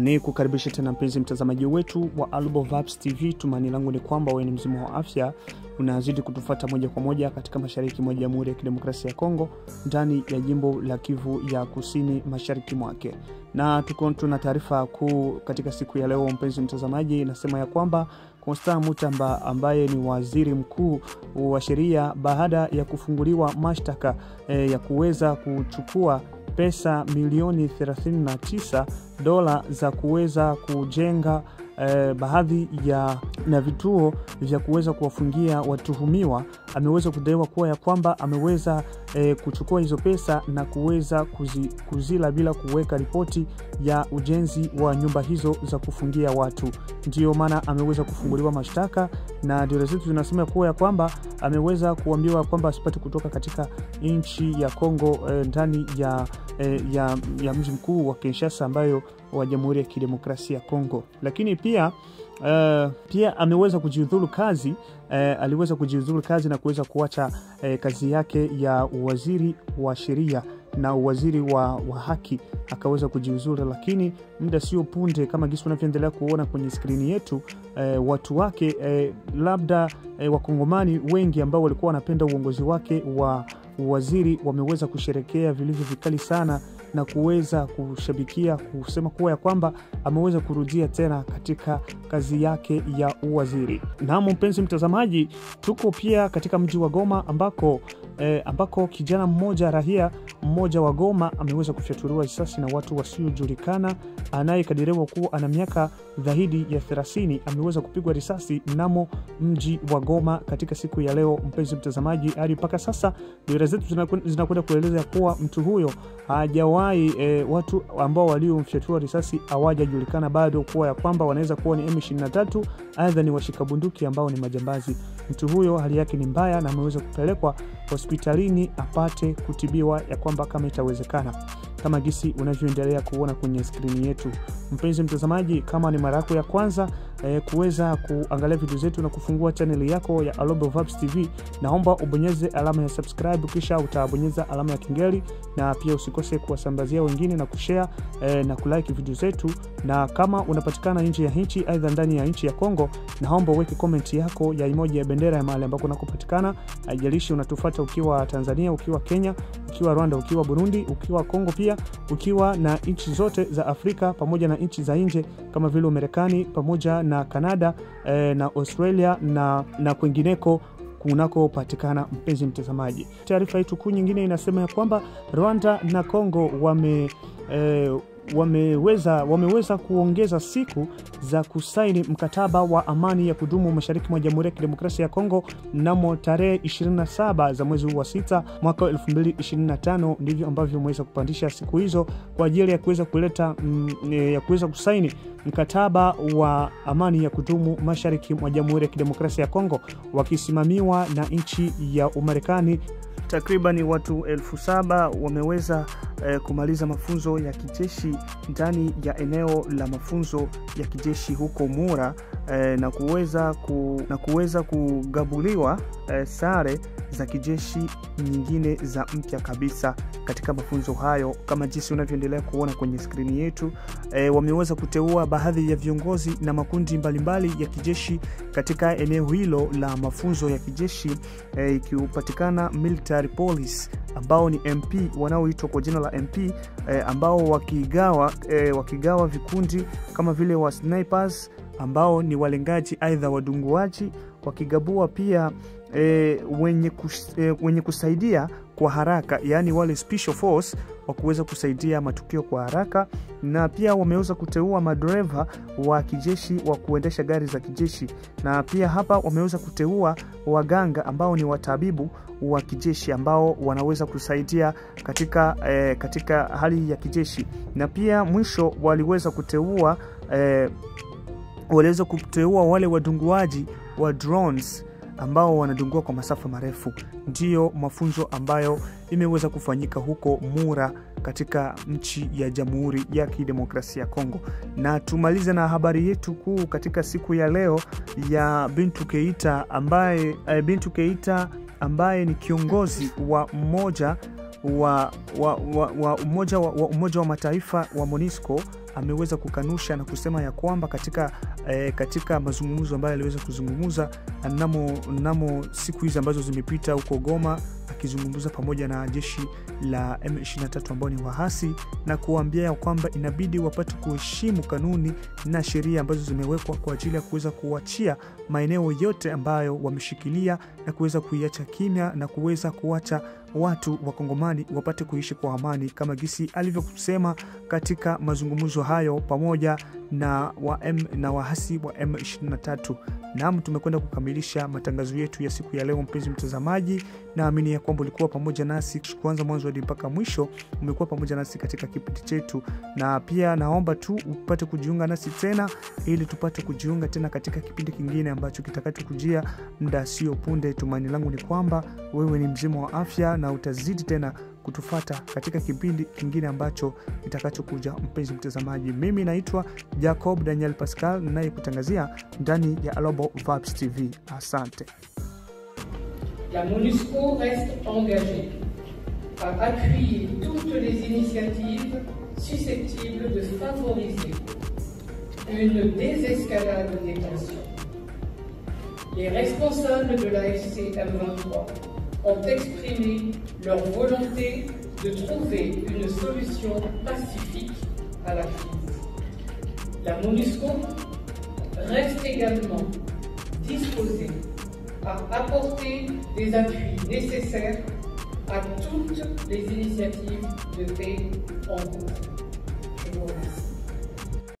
Ni kukaribisha tena mpenzi mtazamaji wetu wa Albo Vibes TV. Tumaini langu ni kwamba wewe ni mzima wa afya, unazidi kutufuata moja kwa moja katika mashariki mwa Jamhuri ya Kidemokrasia ya Kongo, ndani ya jimbo la Kivu ya Kusini mashariki mwake. Na tuna taarifa kuu katika siku ya leo mpenzi mtazamaji, inasema ya kwamba Constant Mutamba ambaye ni waziri mkuu wa sheria, baada ya kufunguliwa mashtaka ya kuweza kuchukua pesa milioni 39 dola za kuweza kujenga baadhi ya na vituo vya kuweza kuwafungia watuhumiwa, ameweza kudaiwa kuwa ya kwamba ameweza kuchukua hizo pesa na kuweza kuzila bila kuweka ripoti ya ujenzi wa nyumba hizo za kufungia watu. Ndio maana ameweza kufunguliwa mashtaka, na dira zetu zinasema kuwa ya kwamba ameweza kuambiwa kwamba asipate kutoka katika nchi ya Kongo ndani ya mji mkuu wa Kinshasa ambayo wa Jamhuri ya Kidemokrasia ya Kongo. Lakini pia ameweza kujiuzulu kazi, aliweza kujiuzulu kazi na kuweza kuacha kazi yake ya waziri wa sheria na waziri wa haki, akaweza kujiuzulu. Lakini muda sio punde, kama gisi unavyoendelea kuona kwenye skrini yetu, watu wake labda wakongomani wengi ambao walikuwa wanapenda uongozi wake wa waziri wameweza kusherekea vilivyo vikali sana na kuweza kushabikia, kusema kuwa ya kwamba ameweza kurudia tena katika kazi yake ya uwaziri. Na mpenzi mtazamaji, tuko pia katika mji wa Goma ambako kijana mmoja, raia mmoja wa Goma, ameweza kufyatuliwa risasi na watu wasiojulikana, anayekadiriwa kuwa ana miaka zaidi ya 30, ameweza kupigwa risasi mnamo mji wa Goma katika siku ya leo mpenzi mtazamaji. Hadi mpaka sasa dira zetu zinakwenda kueleza kuwa mtu huyo hajawahi, watu ambao waliomfyatua risasi hawajajulikana bado, kuwa ya kwamba wanaweza kuwa ni M23 aidha ni washika bunduki ambao ni majambazi. Mtu huyo hali yake ni mbaya na ameweza kupelekwa hospitalini apate kutibiwa ya kwamba kama itawezekana, kama gisi unavyoendelea kuona kwenye skrini yetu. Mpenzi mtazamaji, kama ni mara yako ya kwanza kuweza kuangalia video zetu na kufungua channel yako ya Albo Vibes TV, naomba ubonyeze alama ya subscribe, kisha utabonyeza alama ya kengele, na pia usikose kuwasambazia wengine na kushare na kulike video zetu. Na kama unapatikana nje ya nchi aidha ndani ya nchi ya Kongo, naomba uweke comment yako ya emoji ya bendera ya mahali ambako unakopatikana. Haijalishi unatufuata ukiwa Tanzania, ukiwa Kenya, ukiwa Rwanda, ukiwa Burundi, ukiwa Kongo, pia ukiwa na nchi zote za Afrika pamoja na nchi za nje kama vile Marekani pamoja na Canada na Australia na kwingineko kunakopatikana mpenzi mtazamaji. Taarifa yetu kuu nyingine inasema ya kwamba Rwanda na Kongo wameweza kuongeza siku za kusaini mkataba wa amani ya kudumu mashariki mwa Jamhuri ya Kidemokrasia ya Kongo mnamo tarehe 27 za mwezi wa 6 mwaka 2025. Ndivyo ambavyo wameweza kupandisha siku hizo kwa ajili ya kuweza kuleta ya kuweza kusaini mkataba wa amani ya kudumu mashariki mwa Jamhuri ya Kidemokrasia ya Kongo, wakisimamiwa na nchi ya Umarekani. Takriban watu 7,000 wameweza kumaliza mafunzo ya kijeshi ndani ya eneo la mafunzo ya kijeshi huko Mura, na kuweza kugabuliwa sare za kijeshi nyingine za mpya kabisa katika mafunzo hayo. Kama jinsi unavyoendelea kuona kwenye skrini yetu, wameweza kuteua baadhi ya viongozi na makundi mbalimbali ya kijeshi katika eneo hilo la mafunzo ya kijeshi, ikipatikana military police ambao ni MP wanaoitwa kwa jina la MP, ambao wakigawa vikundi kama vile wa snipers ambao ni walengaji aidha wadunguaji, wakigabua pia wenye kusaidia kwa haraka, yani wale special force wa kuweza kusaidia matukio kwa haraka. Na pia wameweza kuteua madereva wa kijeshi wa kuendesha gari za kijeshi, na pia hapa wameweza kuteua waganga ambao ni watabibu wa kijeshi ambao wanaweza kusaidia katika hali ya kijeshi. Na pia mwisho waliweza kuteua wale wadunguaji wa drones ambao wanadungua kwa masafa marefu. Ndio mafunzo ambayo imeweza kufanyika huko Mura katika nchi ya Jamhuri ya Kidemokrasia ya Kongo. Na tumalize na habari yetu kuu katika siku ya leo ya Bintou Keita ambaye ni kiongozi wa mmoja wa Umoja wa Mataifa wa MONUSCO ameweza kukanusha na kusema ya kwamba katika mazungumzo ambayo aliweza kuzungumza namo siku hizi ambazo zimepita huko Goma, akizungumza pamoja na jeshi la M23 ambao ni wahasi, na kuambia kwamba inabidi wapate kuheshimu kanuni na sheria ambazo zimewekwa kwa ajili ya kuweza kuachia maeneo yote ambayo wameshikilia na kuweza kuiacha kimya na kuweza kuacha watu wa Kongomani wapate kuishi kwa amani, kama gisi alivyokusema katika mazungumzo hayo pamoja na wahasi wa M23. Naam, tumekwenda kukamilisha matangazo yetu ya siku ya leo, mpenzi mtazamaji. Naamini ya kwamba ulikuwa pamoja nasi kuanza mwanzo hadi mpaka mwisho. Umekuwa pamoja nasi katika kipindi chetu, na pia naomba tu upate kujiunga nasi tena ili tupate kujiunga tena katika kipindi kingine ambacho kitakachokujia muda sio punde. Tumaini langu ni kwamba wewe ni mzima wa afya na utazidi tena kutufata katika kipindi kingine ambacho kitakachokuja, mpenzi mtazamaji. Mimi naitwa Jacob Daniel Pascal, ninayekutangazia ndani ya Global Vibes TV. Asante. La MONUSCO reste engagée à appuyer toutes les initiatives susceptibles de favoriser une désescalade des tensions. Les responsables de l'AFC M23 ont exprimé leur volonté de trouver une solution pacifique à la crise. La MONUSCO reste également disposée à apporter des appuis nécessaires à toutes les initiatives de paix en cours. Je vous remercie.